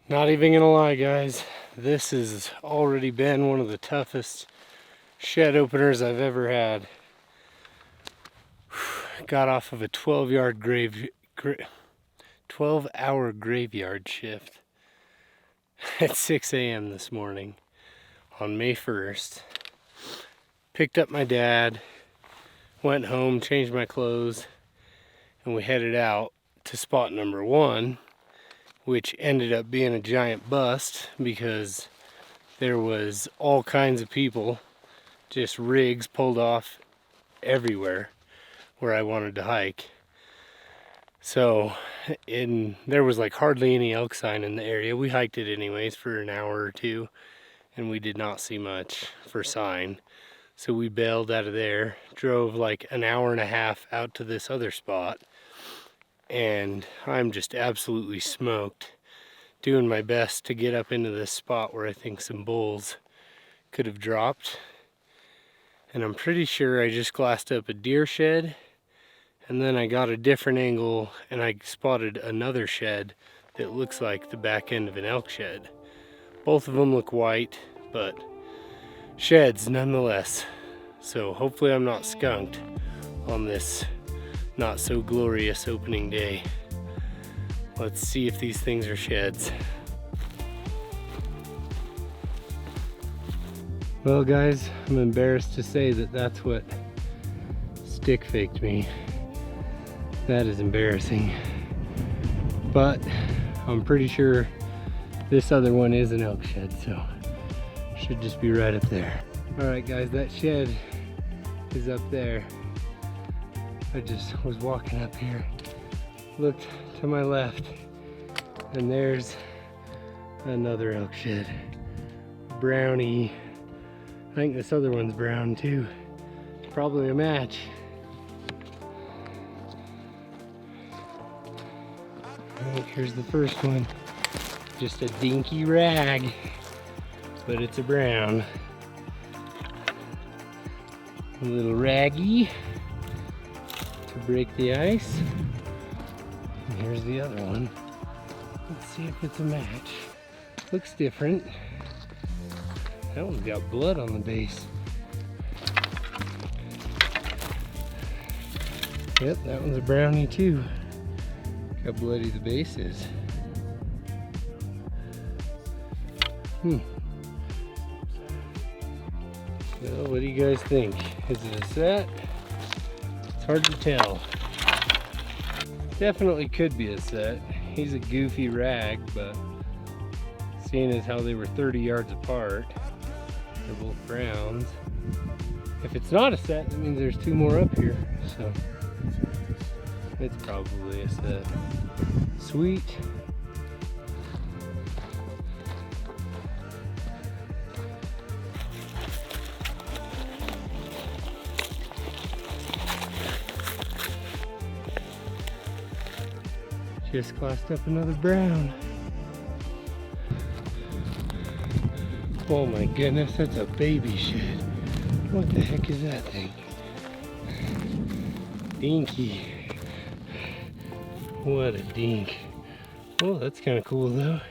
Not even gonna lie, guys, this has already been one of the toughest shed openers I've ever had. Got off of a 12-hour graveyard shift at 6 a.m. this morning on May 1st. Picked up my dad, went home, changed my clothes, and we headed out to spot number 1, which ended up being a giant bust because there was all kinds of people, just rigs pulled off everywhere where I wanted to hike. So there was like hardly any elk sign in the area. We hiked it anyways for an hour or two, and we did not see much for sign. So we bailed out of there, drove like an hour and a half out to this other spot, and I'm just absolutely smoked, doing my best to get up into this spot where I think some bulls could have dropped. And I'm pretty sure I just glassed up a deer shed, and then I got a different angle and I spotted another shed that looks like the back end of an elk shed. Both of them look white, but sheds nonetheless. So hopefully I'm not skunked on this not so glorious opening day. Let's see if these things are sheds. Well guys, I'm embarrassed to say that that's what stick faked me. That is embarrassing. But I'm pretty sure this other one is an elk shed, so should just be right up there. Alright guys, that shed is up there. I just was walking up here, looked to my left, and there's another elk shed. Brownie. I think this other one's brown too. Probably a match. Alright, here's the first one. Just a dinky rag, but it's a brown. A little raggy to break the ice. And here's the other one. Let's see if it's a match. Looks different. That one's got blood on the base. Yep, that one's a brownie too. Look how bloody the base is. Well, what do you guys think? Is it a set? It's hard to tell. Definitely could be a set. He's a goofy rag, but seeing as how they were 30 yards apart, they're both browns. If it's not a set, that means there's 2 more up here, so it's probably a set. Sweet. Just glassed up another brown. Oh my goodness, that's a baby shed. What the heck is that thing? Dinky. What a dink. Oh, that's kind of cool though.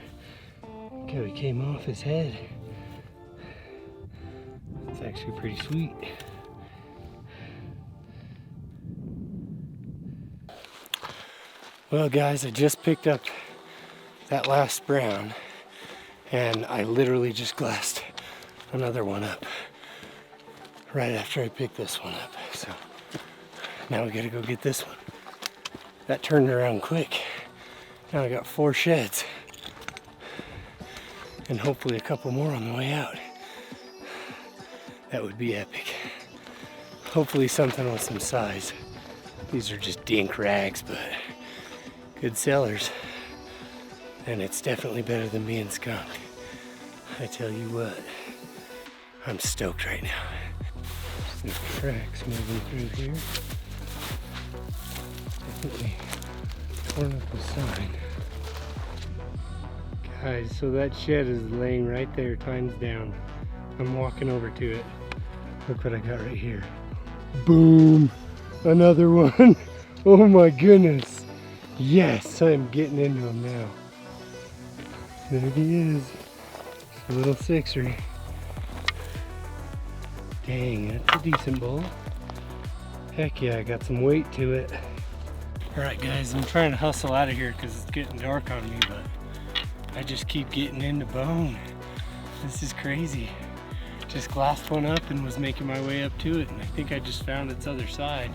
Look how he came off his head. That's actually pretty sweet. Well guys, I just picked up that last brown and I literally just glassed another one up right after I picked this one up. So now we gotta go get this one. That turned around quick. Now I got 4 sheds and hopefully a couple more on the way out. That would be epic. Hopefully something with some size. These are just dink rags, but good sellers. And it's definitely better than being skunked. I tell you what, I'm stoked right now. Some tracks moving through here. Definitely torn up the sign. Guys, so that shed is laying right there, tines down. I'm walking over to it. Look what I got right here. Boom! Another one. Oh my goodness. Yes, I'm getting into them now. There he is. A little sixer. Dang, that's a decent bull. Heck yeah, I got some weight to it. Alright guys, I'm trying to hustle out of here because it's getting dark on me, but I just keep getting into bone. This is crazy. Just glassed one up and was making my way up to it, and I think I just found its other side.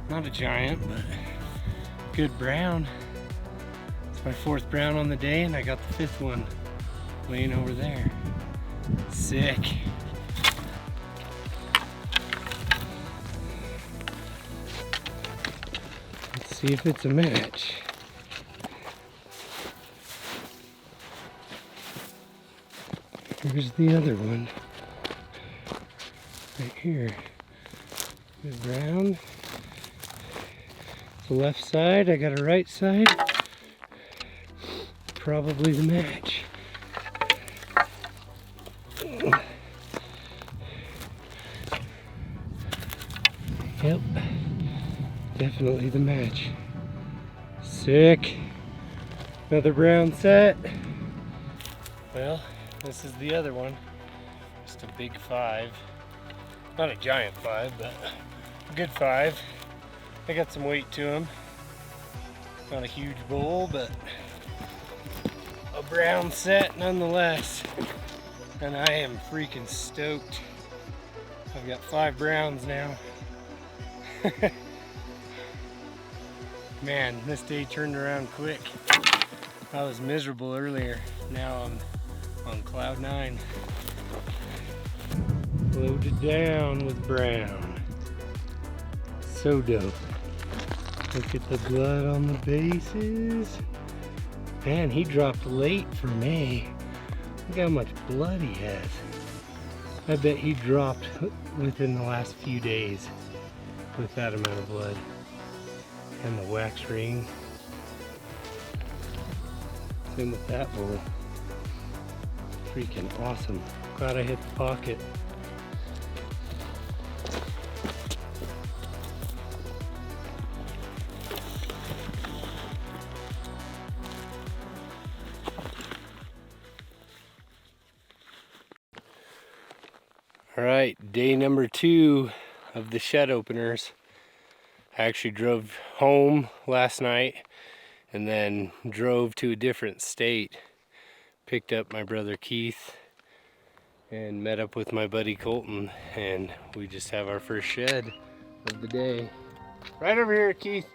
Not a giant, but good brown. It's my 4th brown on the day, and I got the 5th one laying over there. Sick. Let's see if it's a match. Here's the other one. Right here. Good brown. The left side, I got a right side. Probably the match. Yep, definitely the match. Sick. Another brown set. Well, this is the other one. Just a big 5. Not a giant 5, but a good 5. I got some weight to him. Not a huge bull, but a brown set nonetheless. And I am freaking stoked. I've got 5 browns now. Man, this day turned around quick. I was miserable earlier. Now I'm on cloud 9. Loaded down with brown. So dope. Look at the blood on the bases. Man, he dropped late for May. Look how much blood he has. I bet he dropped within the last few days with that amount of blood. And the wax ring. Same with that bull. Freaking awesome. Glad I hit the pocket. All right, day number 2 of the shed openers. I actually drove home last night and then drove to a different state. Picked up my brother Keith and met up with my buddy Colton, and we just have our first shed of the day. Right over here, Keith.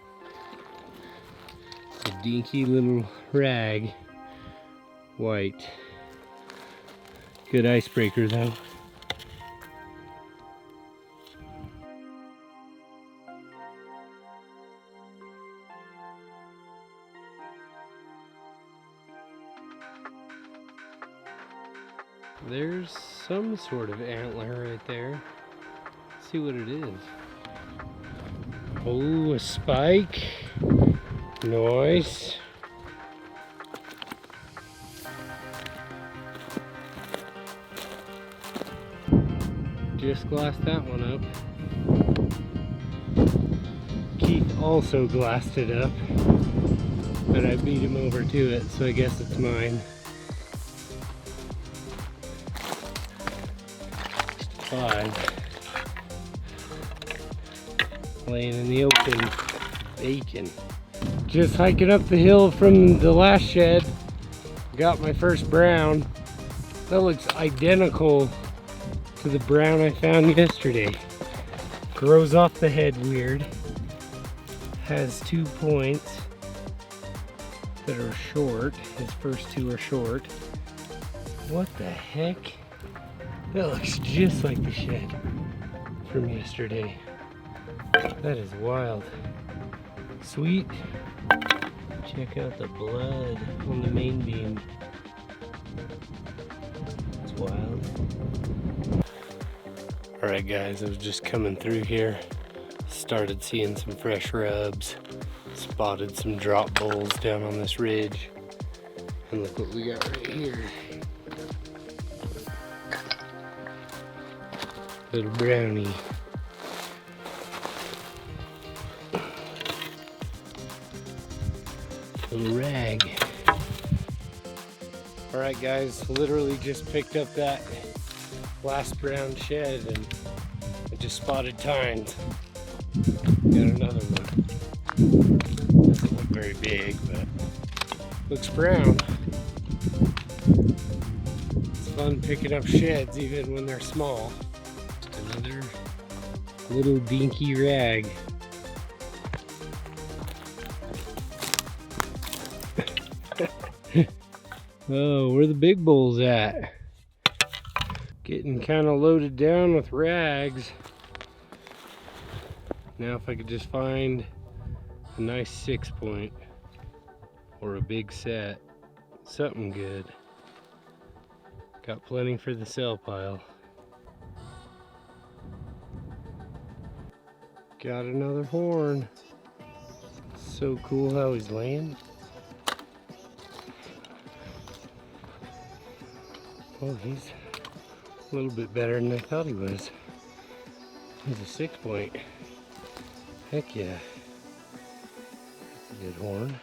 A dinky little rag, white. Good icebreaker though. There's some sort of antler right there. Let's see what it is. Oh, a spike. Nice. Just glassed that one up. Keith also glassed it up, but I beat him over to it, so I guess it's mine. 5. Laying in the open, bacon. Just hiking up the hill from the last shed, got my first brown. That looks identical to the brown I found yesterday. Grows off the head weird. Has 2 points that are short. His first 2 are short. What the heck? That looks just like the shed from yesterday. That is wild. Sweet. Check out the blood on the main beam. It's wild. Alright guys, I was just coming through here. Started seeing some fresh rubs. Spotted some drop bulls down on this ridge. And look what we got right here. Little brownie. Little rag. Alright guys, literally just picked up that last brown shed and I just spotted tines. Got another one. Doesn't look very big, but looks brown. It's fun picking up sheds even when they're small. Just another little dinky rag. Oh, where the big bulls at? Getting kind of loaded down with rags. Now if I could just find a nice 6-point or a big set, something good. Got plenty for the sell pile. Got another horn. So cool how he's laying. Oh, he's a little bit better than I thought he was. He's a 6-point. Heck yeah. That's a good horn.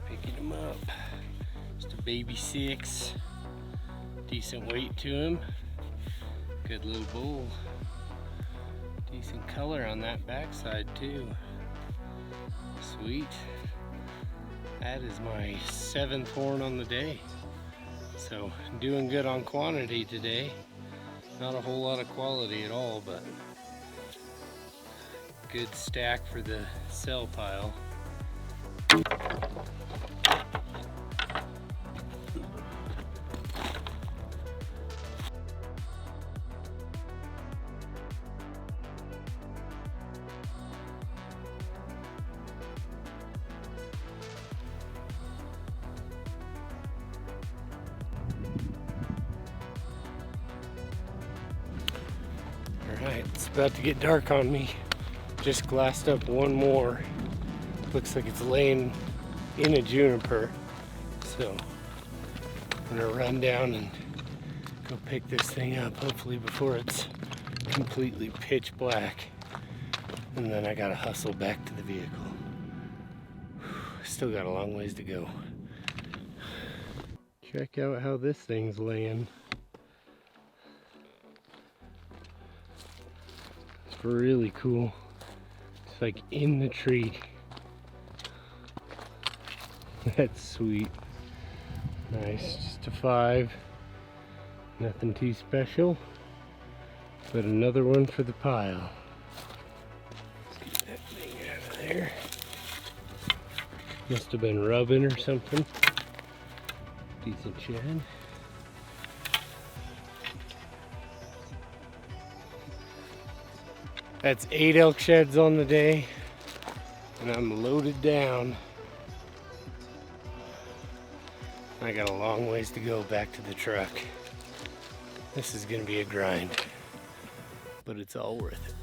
Picking him up. Just a baby 6. Decent weight to him. Good little bull. Decent color on that backside too. Sweet. That is my 7th horn on the day. So doing good on quantity today. Not a whole lot of quality at all, but good stack for the sell pile. Alright, it's about to get dark on me. Just glassed up one more. Looks like it's laying in a juniper. So I'm gonna run down and go pick this thing up, hopefully before it's completely pitch black. And then I gotta hustle back to the vehicle. Still got a long ways to go. Check out how this thing's laying. It's really cool. It's like in the tree. That's sweet. Nice, just a 5. Nothing too special, but another one for the pile. Let's get that thing out of there. Must have been rubbing or something. Decent shed. That's 8 elk sheds on the day, and I'm loaded down. I got a long ways to go back to the truck. This is gonna be a grind, but it's all worth it.